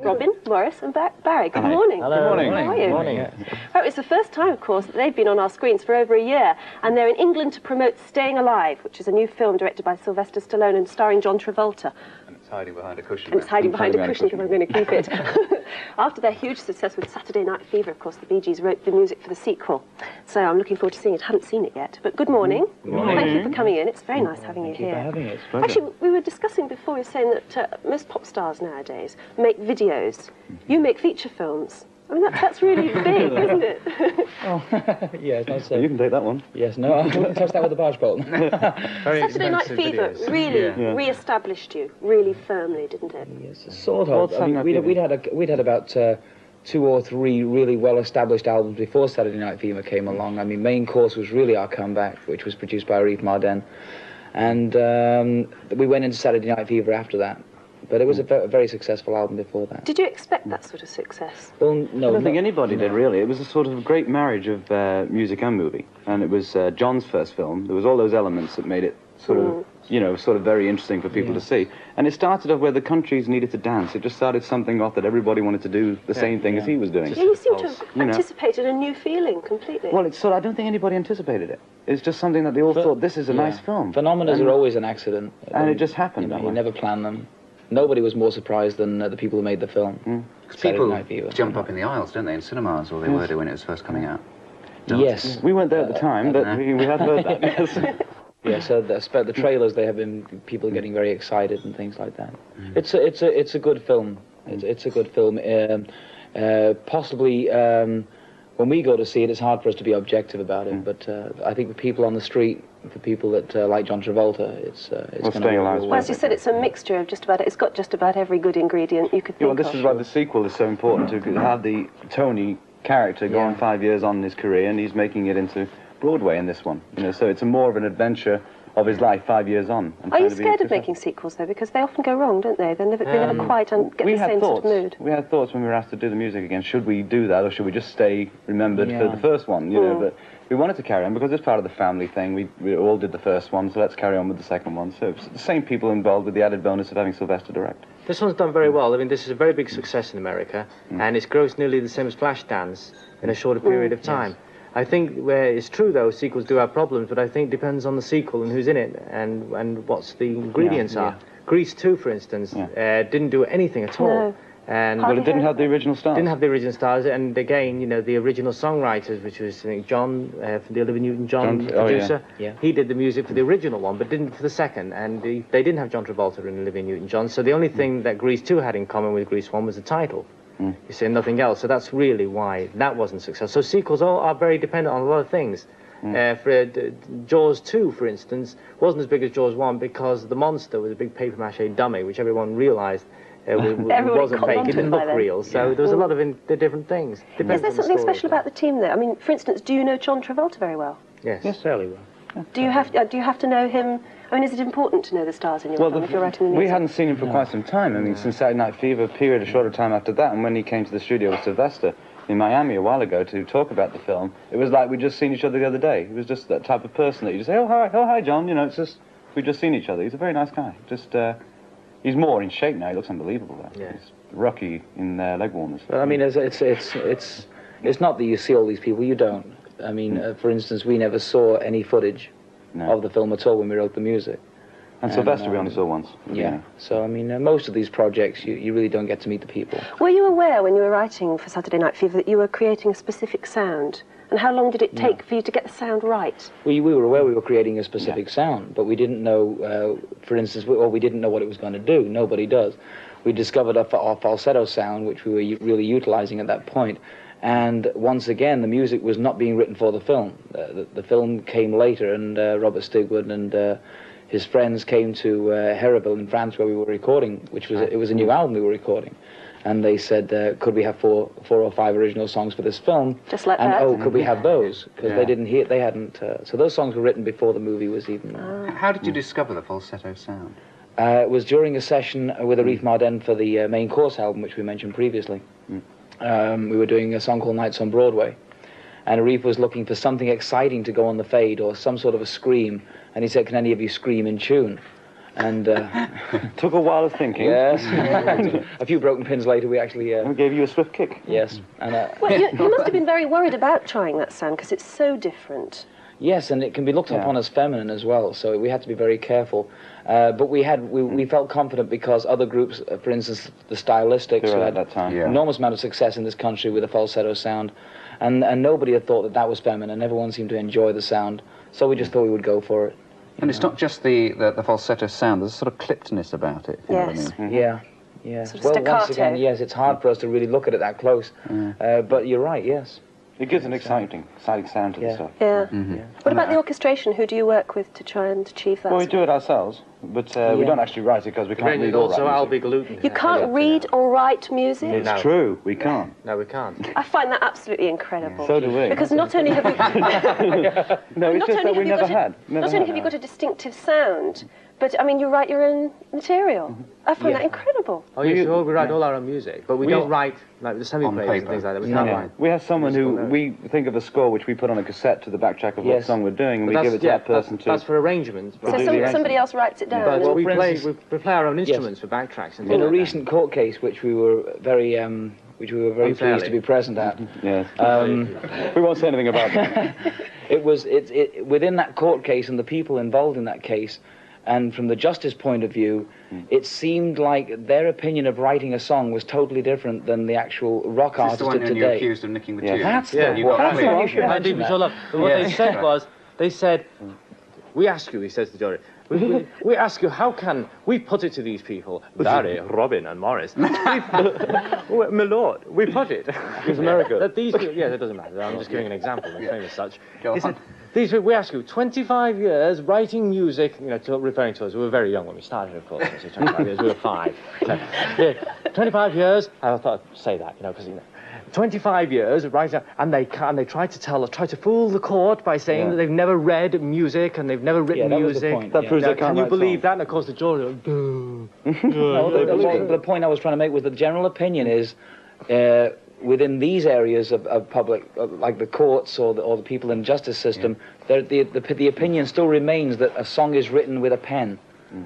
Robin, Morris and Barry. Good morning. Hello. Good morning. How are you? Good morning. Oh, it's the first time, of course, that they've been on our screens for over a year, and they're in England to promote Staying Alive, which is a new film directed by Sylvester Stallone and starring John Travolta. And it's hiding behind a cushion. And it's hiding behind a cushion because I'm going to keep it. After their huge success with Saturday Night Fever, of course, the Bee Gees wrote the music for the sequel. So I'm looking forward to seeing it. I haven't seen it yet, but good morning. Good morning. Thank you for coming in. It's very nice having you here. Thank you for having us. Actually, we were discussing before, you were saying that most pop stars nowadays make videos. You make feature films. I mean, that's really big, isn't it? Oh, yes, not so. You can take that one. Yes, no, I wouldn't touch that with a barge pole. Saturday Night Fever really re-established you, really firmly, didn't it? Yes, sort of. I mean, we'd had about 2 or 3 really well-established albums before Saturday Night Fever came along. I mean, Main Course was really our comeback, which was produced by Arif Marden, and we went into Saturday Night Fever after that. But it was a very successful album before that. Did you expect that sort of success? Well, no. I don't think anybody did, really. It was a sort of great marriage of music and movie. And it was John's first film. There was all those elements that made it sort of, you know, sort of very interesting for people to see. And it started off where the countries needed to dance. It just started something off that everybody wanted to do the same thing as he was doing. Yeah, you seem to have anticipated a new feeling completely. Well, it's sort of, I don't think anybody anticipated it. It's just something that they all thought, this is a nice film. Phenomena are always an accident. And it just happened. You never plan them. Nobody was more surprised than the people who made the film. People jump up in the aisles, don't they, in cinemas, or they were when it was first coming out. Yes. We weren't there at the time, but we had heard that. Yeah, so the trailers, they have been people getting very excited and things like that. It's a good film. It's a good film. Possibly when we go to see it, it's hard for us to be objective about it. But I think the people on the street, for people that like John Travolta, it's going to be well, as you said, it's a mixture of just about. It's got just about every good ingredient you could think of. Well, this is why the sequel is so important, to have the Tony character go on 5 years on in his career, and he's making it into Broadway in this one. You know, so it's more of an adventure of his life 5 years on. Are you scared of making sequels, though? Because they often go wrong, don't they? They never quite get the same sort of mood. We had thoughts when we were asked to do the music again. Should we do that, or should we just stay remembered for the first one? You know, but we wanted to carry on because it's part of the family thing. We all did the first one, so let's carry on with the second one. So it's the same people involved with the added bonus of having Sylvester direct. This one's done very well. I mean, this is a very big success in America, and it's grossed nearly the same as Flashdance in a shorter period of time. Yes. I think where it's true, though, sequels do have problems, but I think it depends on the sequel and who's in it and what's the ingredients are. Grease 2, for instance, didn't do anything at all. No. And well, it didn't have the original stars. Didn't have the original stars, and again, you know, the original songwriters, which was, I think, John, from the Olivia Newton-John producer, he did the music for the original one, but didn't for the second, and they didn't have John Travolta and Olivia Newton-John, so the only thing that Grease 2 had in common with Grease 1 was the title. You see, nothing else, so that's really why that wasn't successful. So sequels are very dependent on a lot of things. Jaws 2, for instance, wasn't as big as Jaws 1 because the monster was a big papier-mâché dummy, which everyone realised wasn't fake. It didn't look real, so there was a lot of different things. Is there something special about the team, though? I mean, for instance, do you know John Travolta very well? Yes, fairly well. Do you have to know him? I mean, is it important to know the stars in your film if you're writing the music? We hadn't seen him for quite some time. I mean, since Saturday Night Fever, a shorter time after that, and when he came to the studio with Sylvester in Miami a while ago to talk about the film, it was like we'd just seen each other the other day. He was just that type of person that you just say, oh hi, John. You know, it's just we'd just seen each other. He's a very nice guy. Just he's more in shape now. He looks unbelievable. Though. He's rocky in leg warmers. Well, I mean, it's not that you see all these people. You don't. I mean, for instance, we never saw any footage of the film at all when we wrote the music. And Sylvester we only saw once. Yeah. So, I mean, most of these projects, you really don't get to meet the people. Were you aware when you were writing for Saturday Night Fever that you were creating a specific sound? And how long did it take for you to get the sound right? We were aware we were creating a specific sound, but we didn't know, for instance, we didn't know what it was going to do. Nobody does. We discovered our falsetto sound, which we were really utilizing at that point. And once again, the music was not being written for the film. The film came later, and Robert Stigwood and his friends came to Heriville in France, where we were recording, it was a new album we were recording. And they said, could we have four or five original songs for this film? Just like and, that? oh, could we have those? Because they hadn't, so those songs were written before the movie was even... How did you discover the falsetto sound? It was during a session with Arif Marden for the Main Course album, which we mentioned previously. We were doing a song called Nights on Broadway, and Arif was looking for something exciting to go on the fade, or some sort of a scream, and he said, can any of you scream in tune? And took a while of thinking. yes, a few broken pins later, we actually And gave you a swift kick. yes. And Well, you must have been very worried about trying that sound because it's so different. yes, and it can be looked upon as feminine as well. So we had to be very careful. But we felt confident because other groups, for instance, the Stylistics, who At had that time. Yeah. enormous amount of success in this country with a falsetto sound, and nobody had thought that that was feminine. Everyone seemed to enjoy the sound, so we just thought we would go for it. And it's not just the falsetto sound, there's a sort of clippedness about it, if you know what I Yes. mean. Yeah, yeah. Sort of Well, once staccato. again, yes, it's hard for us to really look at it that close. But you're right, yes. It gives an exciting sound to the Yeah. stuff. Yeah. What about the orchestration? Who do you work with to try and achieve that? Well, we do it ourselves, but we don't actually write it because we can't Then read you or also write I'll music. be gluten. You can't read or write music? It's No. true, we can't. No, we can't. I find that absolutely incredible. So do we. Because not only have you... No, it's not just only that we have you never got had. Not only have you got a distinctive sound, but, I mean, you write your own material. I find that incredible. Oh, yeah, sure, we write all our own music, but we don't write, like the semi-plays and paper. things like that. We can't Yeah. write. We have someone who, we think of a score which we put on a cassette to the backtrack of what Yes. song we're doing, and we But give it to that person That's to... for arrangements. So do the somebody else writes it down. But Well, we for play, instance- we play our own instruments for backtracks and things In a like that. recent court case, which we were very pleased Unfairly. to be present at, Yes. We won't say anything about that. it was within that court case and the people involved in that case, and from the justice point of view, it seemed like their opinion of writing a song was totally different than the actual rock Is this artist the one of when you're today. accused of nicking the Yeah. tune? That's Yeah, the you one. got That's the clear. one. You should I mention did that. shut up. But what Yeah. they said was, we ask you, he says to the jury, we ask you, how can we put it to these people, Barry, Robin and Morris, my lord, we put it. It's America. That these people, yeah, that doesn't matter, I'm just giving an example, they're famous such. Go He on. said, we ask you, 25 years writing music, you know, referring to us, we were very young when we started, of course, so 25 years, we were 5. So, yeah, 25 years, I thought I'd say that, you know, because, you know, 25 years, right, and they try to fool the court by saying that they've never read music and they've never written that was the music. point, That proves they Can can't you write believe songs. that? And of course the jury were, boo. No, the point I was trying to make was the general opinion is within these areas of public, like the courts or the people in the justice system, the opinion still remains that a song is written with a pen.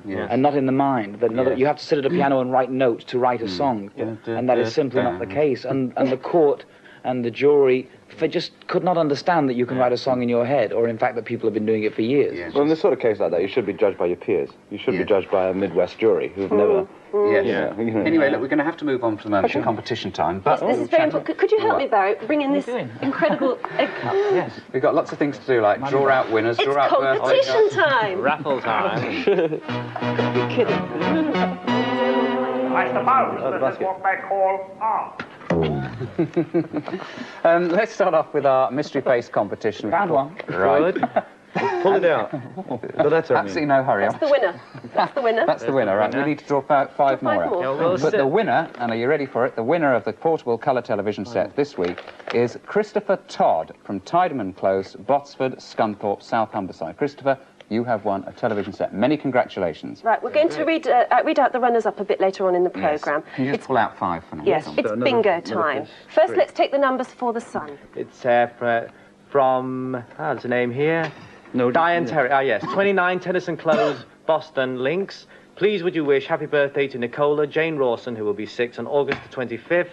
Yes. And not in the mind. That Yes. you have to sit at a piano and write notes to write a song, and that is simply not the case. And the court and the jury just could not understand that you can write a song in your head, or in fact that people have been doing it for years. Yes. Well, in this sort of case like that, you should be judged by your peers. You should be Yes. judged by a Midwest jury who've never... Yes. Yeah. Anyway, look, we're going to have to move on from the competition time. But This is very important. Could you help me, Barry, bring in this incredible... yes, we've got lots of things to do, like draw out winners, It's draw out birthdays. competition time! Raffle time. You're kidding. I suppose the this is basket. what they call art. Let's start off with our mystery face competition. Found one. Right. Pull it out. The letter, I mean. Absolutely no hurry. That's the winner. That's the winner. That's the winner, right? We need to draw five more out. more. Yeah, well, But the winner, and are you ready for it? The winner of the portable colour television set this week is Christopher Todd from Tideman Close, Botsford, Scunthorpe, South Humberside. Christopher, you have won a television set. Many congratulations. Right, we're going to read out the runners-up a bit later on in the programme. Can you just pull out 5 for now? Yes, it's bingo time. First, let's take the numbers for the Sun. It's from, there's a name here. No, Diane Terry, yes, 29 Tennyson Close, Boston, Links. Please would you wish happy birthday to Nicola Jane Rawson, who will be 6 on August the 25th,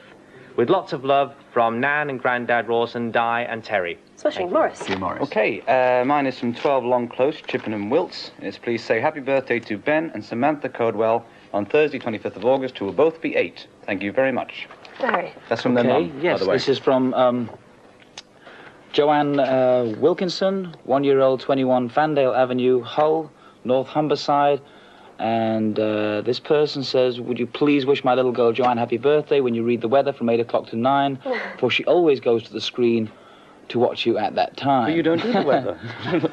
with lots of love from Nan and Grandad Rawson, Di and Terry. Smashing. Morris. Hugh Morris. Okay, mine is from 12 Long Close, Chippenham Wilts. It's please say happy birthday to Ben and Samantha Codwell on Thursday, 25th of August, who will both be 8. Thank you very much. Barry. That's from their Okay, mum, yes, by the way. this is from Joanne Wilkinson, 1-year-old, 21 Fandale Avenue, Hull, North Humberside. And this person says, would you please wish my little girl Joanne happy birthday when you read the weather from 8 o'clock to 9, for she always goes to the screen to watch you at that time. But you don't do the weather.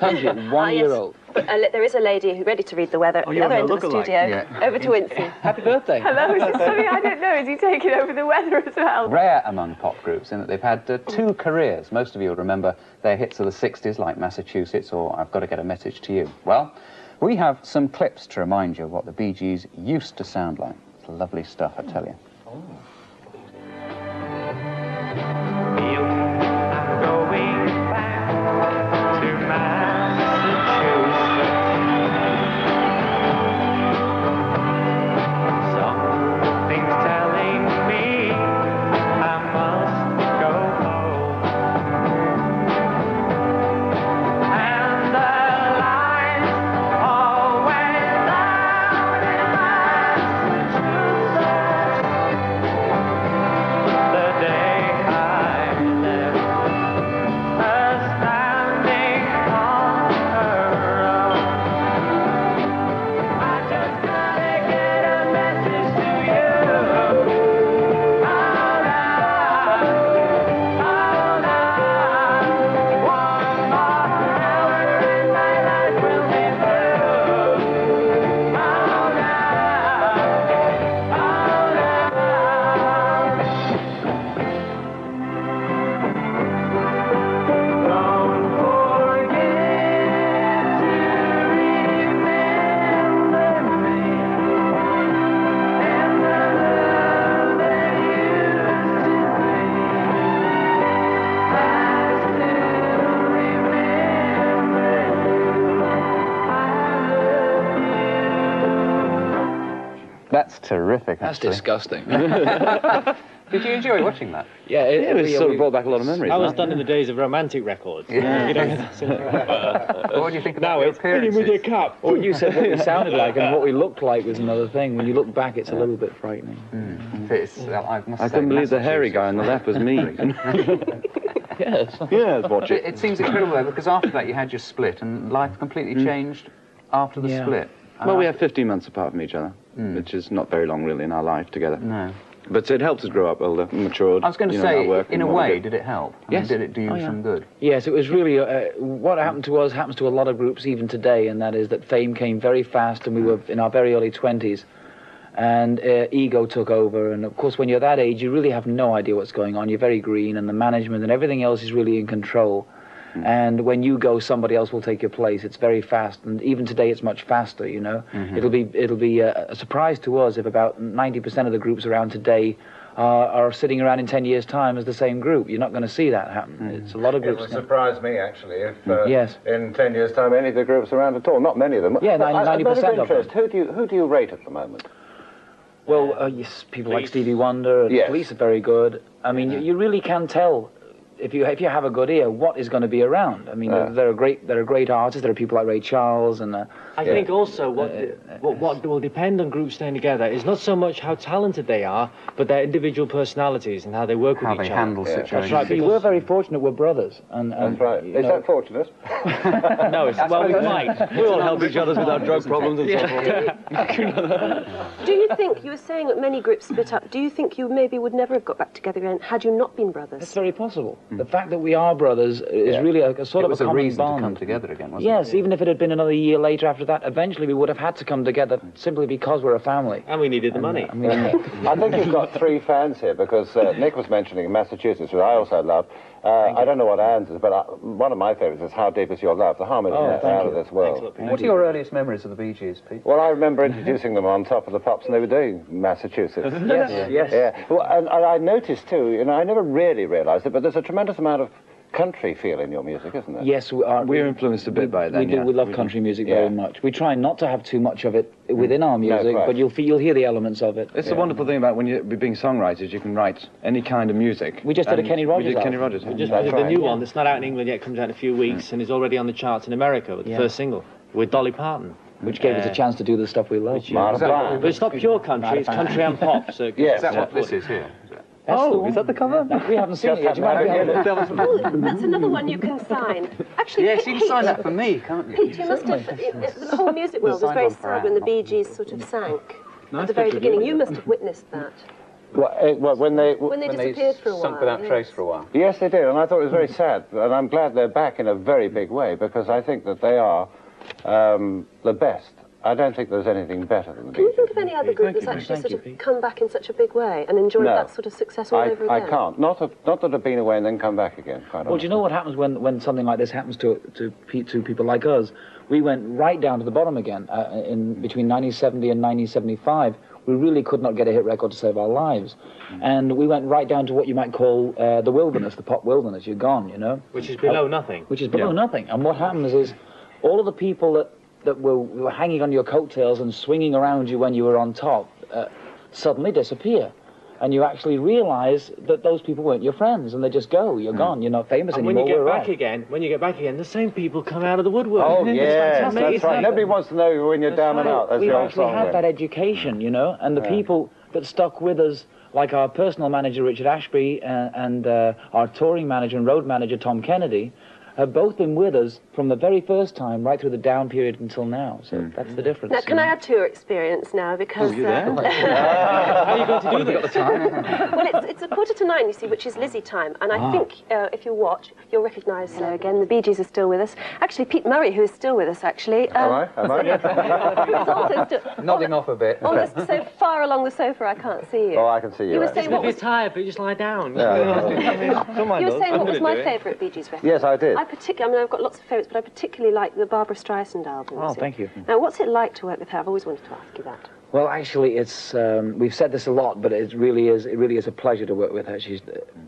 Thank you, 1-year-old. But, there is a lady who's ready to read the weather at the you're other on end a of the lookalike. studio. Yeah. Over to Wincy. Happy birthday. Hello, is this something I don't know? Is he taking over the weather as well? Rare among pop groups in that they've had 2 careers. Most of you will remember their hits of the 60s, like Massachusetts or I've Got to Get a Message to You. Well, we have some clips to remind you of what the Bee Gees used to sound like. It's lovely stuff, I tell you. That's terrific, That's actually. disgusting. Did you enjoy watching that? Yeah, It was sort of brought back a lot of memories. I was huh? done in the days of romantic records. What do you think about the appearances? cup. What you said, what we sounded like and what we looked like was another thing. When you look back, it's a little bit frightening. I must I say, couldn't believe the hairy Massachusetts- guy on the left was me. Yes. Yes, watch it. It seems incredible, though, because after that you had your split, and life completely changed after the Yeah. split. Well, we have 15 months apart from each other, which is not very long, really, in our life together. No. But it helped us grow up older, matured. I was going to you know, in our say, work in and a what we way, did. did it help? I Yes. mean, did it do you some good? Yes, it was really, what happened to us happens to a lot of groups even today, and that is that fame came very fast and we were in our very early 20s, and ego took over, and of course when you're that age you really have no idea what's going on. You're very green, and the management and everything else is really in control. And when you go, somebody else will take your place. It's very fast, and even today it's much faster, you know. It'll be a surprise to us if about 90% of the groups around today are sitting around in 10 years' time as the same group. You're not going to see that happen. It's a lot of It groups. would surprise me, actually, if Yes. in 10 years' time any of the groups around at all. Not many of them. Yeah, But 90% of interest, who do you rate at the moment? Well, yes, people like Stevie Wonder, Yes. Police are very good. I mean, you really can tell if you have a good ear what is going to be around. I mean, there are great artists. There are people like Ray Charles and. I think also what will depend on groups staying together is not so much how talented they are, but their individual personalities and how they work How with they each other. handle That's situations. right. But we're very fortunate. We're brothers, and That's right. you Is know, that fortunate? No, it's, well, we might. We all help each other with our drug problems and so forth. Do you think, you were saying that many groups split up, do you think you maybe would never have got back together again had you not been brothers? It's very possible. The fact that we are brothers is really a sort It of was a a common reason bond. to come together again, wasn't Yes, even if it had been another year later after that, eventually we would have had to come together simply because we're a family. And we needed the money. I mean, I think you've got three fans here because Nick was mentioning Massachusetts, which I also love. I don't know what Anne's is, but one of my favourites is How Deep Is Your Love, the harmony thank out you. of this world. Excellent. What are your earliest memories of the Bee Gees, Pete? Well, I remember introducing them on Top of the Pops, and they were doing Massachusetts. yes. Yeah. Well, and I noticed too, you know, I never really realised it, but there's a tremendous amount of country feel in your music, isn't there? Yes, we are. We're influenced a bit by that. We do. yeah. We love country music Yeah. very much. We try not to have too much of it within our music, right. but you'll hear the elements of it. It's the wonderful thing about when you're being songwriters, you can write any kind of music. We just did a And Kenny we Rogers did Kenny album. Rogers. We just That's did right. the new one that's not out in England yet, comes out in a few weeks, and is already on the charts in America with the first single with Dolly Parton. Which gave us a chance to do the stuff we love. Marta Plan. But it's not pure country, it's country and pop. So Yes. Is that what this is here? Is that the cover? We haven't seen it yet. Do you mind if we have a look? Oh, that's another one you can sign. Actually, Yes, you can sign Pete, that for me, can't you? Pete, you must have, the whole music world was very signed on for sad when the Anne. Bee Gees sort of sank at the very beginning. You must have witnessed that. Well, when they Disappeared for a while. Sunk without yes. trace for a while. yes, they did, and I thought it was very sad. And I'm glad they're back in a very big way because I think that they are the best. I don't think there's anything better than the Can you Bee think Gees. of any other group that's actually Thank sort you, of Pete. come back in such a big way and enjoyed No. that sort of success all over I again? can't. Not that have been away and then come back again. Quite Well, do you know what happens when something like this happens to people like us? We went right down to the bottom again. In between 1970 and 1975, we really could not get a hit record to save our lives. And we went right down to what you might call the wilderness, the pop wilderness. You're gone, you know? which is below nothing. Which is below nothing. And what happens is all of the people that were hanging on your coattails and swinging around you when you were on top suddenly disappear. And you actually realise that those people weren't your friends, and they just go. You're gone. You're not famous And when anymore. you get We're back off. again, the same people come out of the woodwork. Oh, It's yes, fantastic. that's It's right. like- Nobody wants to know when you're down and out. That's We've the old actually song had there. that education, you know, and the people that stuck with us, like our personal manager Richard Ashby and our touring manager and road manager Tom Kennedy, have both been with us from the very first time right through the down period until now. So that's the difference. Now, can I add to your experience now? Because How are you going to do this? well, it's 8:45, you see, which is Lizzie time, and I think if you watch, you'll recognise again the Bee Gees are still with us. Actually, Pete Murray, who is still with us, actually. Am I? is also still Nodding off a bit. on the so far along the sofa, I can't see you. Oh, I can see you. You were actually. saying If what you're was, tired, but just lie down. you were saying what was my favourite Bee Gees record? Yes, I did. I mean, I've got lots of favourites, but I particularly like the Barbara Streisand album. Oh, thank you. Now, what's it like to work with her? I've always wanted to ask you that. Well, actually, it's we've said this a lot, but it really is a pleasure to work with her. She's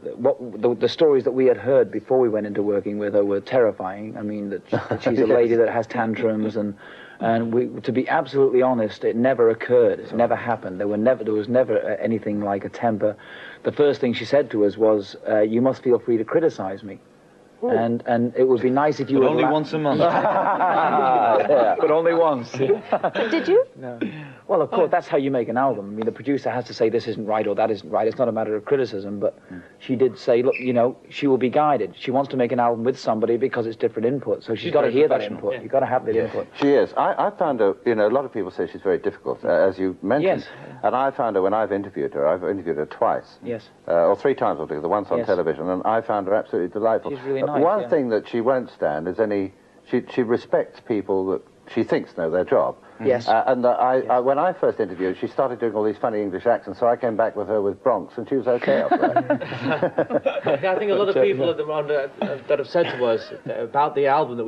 the stories that we had heard before we went into working with her were terrifying. I mean, that she's a lady that has tantrums, and to be absolutely honest, it never occurred. It never happened. There was never anything like a temper. The first thing she said to us was, "You must feel free to criticize me." And it would be nice if you but would only once a month. Yeah, but only once. Did you? No. Well, of course, that's how you make an album. I mean, the producer has to say this isn't right or that isn't right. It's not a matter of criticism, but she did say, look, you know, she will be guided. She wants to make an album with somebody because it's different input, so she's got to hear that input. Yeah. You've got to have that input. She is. I found her, you know, a lot of people say she's very difficult, as you mentioned. Yes. And I found her when I've interviewed her twice. Yes. Or 3 times altogether, once on Yes. television, and I found her absolutely delightful. She's really nice, One yeah. thing that she won't stand is she respects people that she thinks know their job. Yes. And when I first interviewed her, she started doing all these funny English accents, so I came back with her with Bronx, and she was okay after that. Yeah, I think a lot of people that have said to us about the album that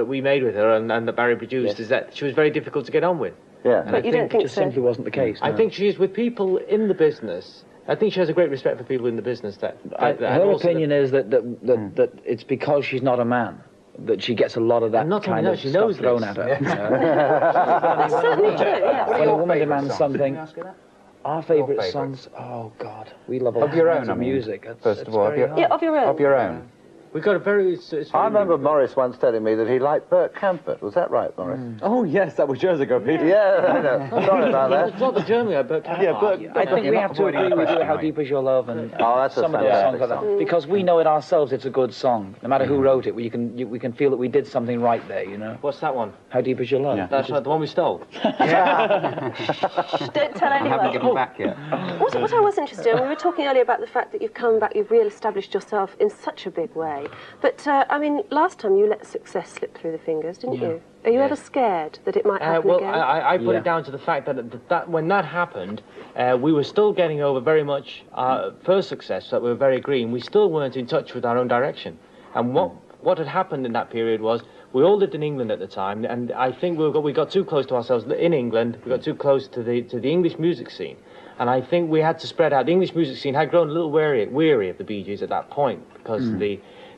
we made with her and that Barry produced is that she was very difficult to get on with. Yeah. And But I you think don't think it just so? simply wasn't the case. I no. think she's with people in the business. I think she has a great respect for people in the business. Her opinion is that it's because she's not a man that she gets a lot of that And not kind only of that, she stuff knows thrown this. at her. That's certainly true, yeah. When a woman demands Can something, I ask you that? our favourite favourites? songs. Oh God, we love all Of your kinds own, of I mean, music. first of all, very hard. Yeah, of your own. Of your own. We've got a very... It's very I remember Morris once telling me that he liked Burt Kampert. Was that right, Morris? Oh, yes, that was years ago, Peter. Yeah, I know. Sorry about It's that. not the German, but Yeah, Burt. I think we You're have not to avoiding agree the with question, How are Deep Is Your Love and Oh, that's a some of those songs fantastic like that. Because we know it ourselves it's a good song. No matter who wrote it, we can feel that we did something right there, you know. What's that one? How Deep Is Your Love? Yeah. That's not the one we stole. Don't tell I haven't anyone. given back yet. What I was interested in, we were talking earlier about the fact that you've come back, you've re-established yourself in such a big way. But, I mean, last time you let success slip through the fingers, didn't you? Are you ever scared that it might happen Well, again? I put Yeah. it down to the fact that when that happened, we were still getting over very much our first success, that we were very green. We still weren't in touch with our own direction. And what had happened in that period was we all lived in England at the time, and I think we got too close to ourselves in England. We got too close to the English music scene. And I think we had to spread out. The English music scene had grown a little weary of the Bee Gees at that point because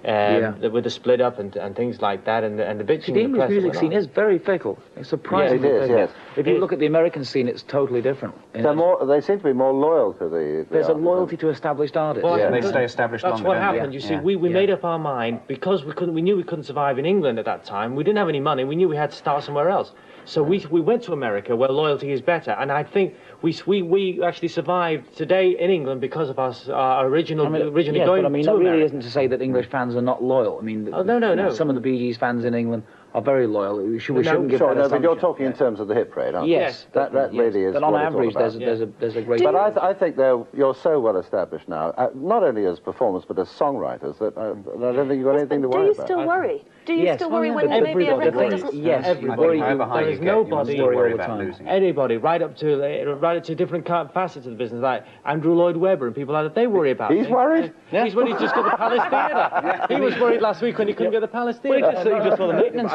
with the split up and things like that, and the bitching. The English music scene is very fickle. It's surprisingly It is, fickle. yes. If you look at the American scene, it's totally different. They seem to be more loyal to the There's a artist. loyalty to established artists. Well, Yeah. They stay established That's longer, what don't they? happened. You see, Yeah. we made up our mind because we knew we couldn't survive in England at that time. We didn't have any money. We knew we had to start somewhere else. So we went to America where loyalty is better. And I think we actually survived today in England because of our originally Yes, going but I mean, to that really America. isn't to say that English fans are not loyal. I mean, no. Some of the Bee Gees fans in England are very loyal. We shouldn't give Sure, that no, but you're assumption. talking in terms of the hit parade, aren't you? Yes, That really is But on what it's all average, about. there's a great. But I think you're so well established now, not only as performers but as songwriters, that I don't think you've got anything to Do worry you about. still worry? Do you Yes. still worry when But maybe a everybody record worries. doesn't... Yes, Everybody. you worry. However high There you is get, you must nobody still worry worry all the about time. losing. Anybody, right up to different facets of the business, like Andrew Lloyd Webber and people like that, they worry about He's me. worried? He's worried he's just got the Palace Theatre. He was worried last week when he couldn't get the Palace Theatre. I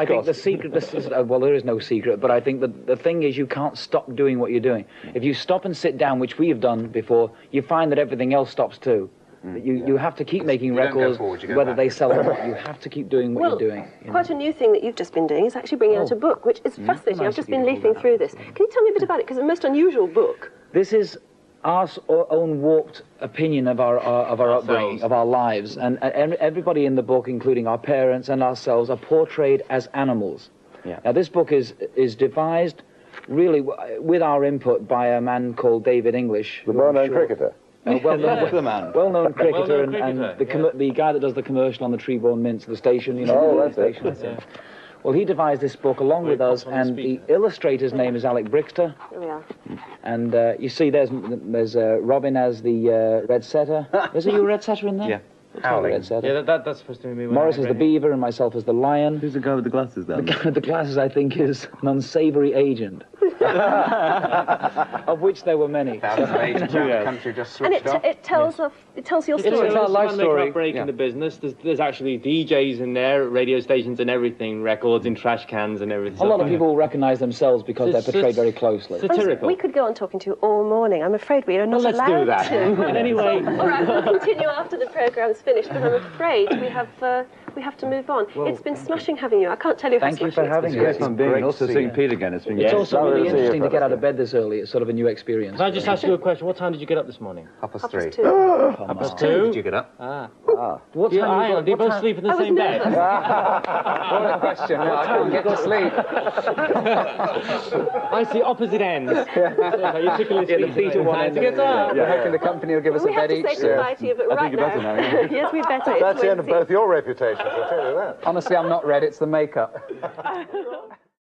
think the secret, well, there is no secret, but I think that the thing is you can't stop doing what you're doing. If you stop and sit down, which we have done before, you find that everything else stops too. You have to keep making You don't go records, forward, you go whether back. they sell or not. You have to keep doing what you're doing. You know. Quite a new thing that you've just been doing is actually bringing out a book, which is fascinating. I've just been leafing through this. Can you tell me a bit about it? Because it's a most unusual book. This is our own warped opinion of our upbringing, of our lives, and everybody in the book, including our parents and ourselves, are portrayed as animals. Yeah. Now, this book is devised really with our input by a man called David English, The who I'm well-known sure- cricketer. a well-known Weatherman. well-known cricketer, Well-known and cricketer, the guy that does the commercial on the Treeborn Mints, the station, you know. Oh, the that's it. station, that's it. Well, he devised this book along with us, and the illustrator's name is Alec Brickster. Here we are. And you see, there's Robin as the red setter. Is it you a red setter in there? Yeah. Howling. Red setter. Yeah, that's supposed to be me. when Morris I is the read it. beaver, and myself as the lion. Who's the guy with the glasses down there? The glasses, I think, is an unsavoury agent. of which there were many. Thousands of agents around the country just switched off. It tells your story. It's our life story. Break in the business. There's actually DJs in there, radio stations and everything, records in trash cans and everything. A lot of people recognise themselves because they're portrayed very closely. Satirical. We could go on talking to you all morning. I'm afraid we are not Let's allowed do that. to. And anyway, All right, we'll continue after the programme's finished, but I'm afraid we have to move on. It's been smashing having you. I can't tell you how Thank you smashing for having it's been. us. Yes, I'm being, and also seeing Pete again. It's been It's great. also Lovely really to see you, interesting to get out of Professor. bed this early. It's sort of a new experience. can I just ask you a question? What time did you get up this morning? 3:30. 2:30. Half Two? Did you get up? What Yeah, time do you both sleep in the same bed? What a question. I can't get to sleep. I see opposite ends. You took a list the feet are one end to get up. We're hoping the company will give us We a have bed to say each. goodbye to you, but right you better now. now, Yes, we better. It's That's the end of Wednesday. both your reputations, I'll tell you that. Honestly, I'm not red, it's the makeup.